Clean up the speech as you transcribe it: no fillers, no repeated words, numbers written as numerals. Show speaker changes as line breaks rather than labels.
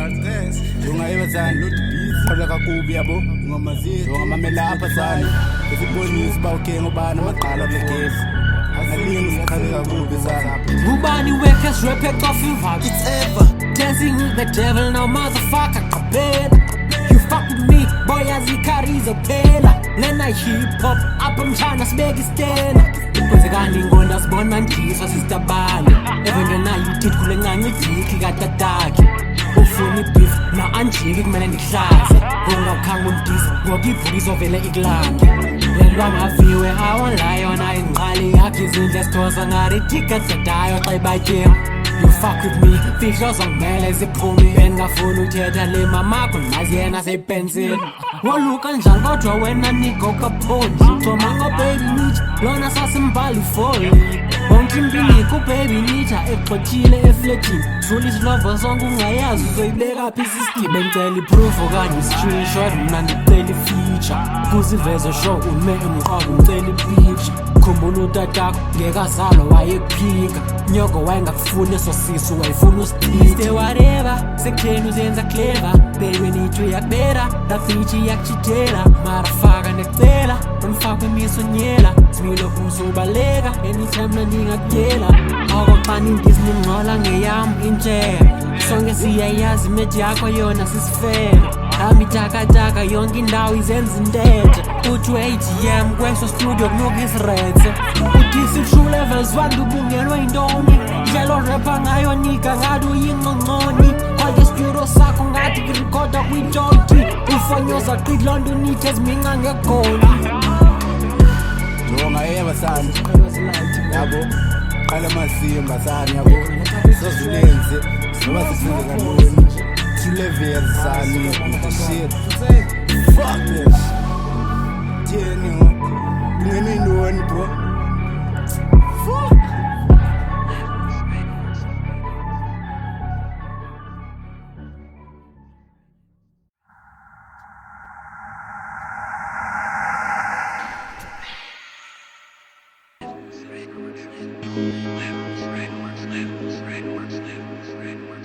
Ungayeba sana lo beats phela kakubi yabo ngomazithu ngamamela apha sana besibonisa ba okay ngobani amaqala legezi alingi siqhale kakubi sana
Ubani workers rap off in vibe.
It's ever
Dancing with the devil now motherfucker kabela. You fuck with me boy azikarizo phela. Lena hip hop up mchana sibeke stena. Kwenzekani ngonda sibona ndiswa sistabane. Even na you did kule ngani diki katataki. Ufuni beef na anjiki kumele ndihlaze. Ungakhanga undisi ngoba ibhukisa ovele iklandi. Lelwana viwe awonlayona ingqali yakhe izindle sithosa ngari tickets sadayo xa ibatyema. You fuck with me, fihlo zangimele ziphumi bengafuni uthetha le mamakho nazi yena seyipensile woluka njani kodwa wena niko kaphondi thoma ngobaby nitha lona sasimbali foli bonke impini kubaby nitha egxothile efletini thula isilovo sonke ungayazi uzoyibeka phi isistim bengicela iproof okanye screenshot mna ndicela ifeature kuziveze show ume emqobo ngicela ipicture khumbula utatakho ngekazalwa wayephika nyoko wayengakufuni eso sisu wayefuna usitithe whatever sekutheni uzenza clever belweni ithu yakubera dafithi yakuchithela mara faka ndicela undifakwe emisonyela similokhu usubaleka anytime nandingakutyela okokuxani indisi ningxola ngeyam intshela sonke siyayazi imethi yakho yona sisifele hamba itakataka yonke indawo izenza intethe uthi u-ATM kweso studio kunuka isirethe uthi si-true levels bantu ubungelwe yintoni njelo repha ngayo nika ngathi uyingcongconi kwale studio sakho ngathi kirikhoda kwitoti ufonyoza qithi loo nto unithe eziminca ngegoli
ungayeba sana yabo qala masimba sana yabo sozulenze noba sisenze kanoni level sana shit fuck this Jenny ngene noni bro fuck
Red works.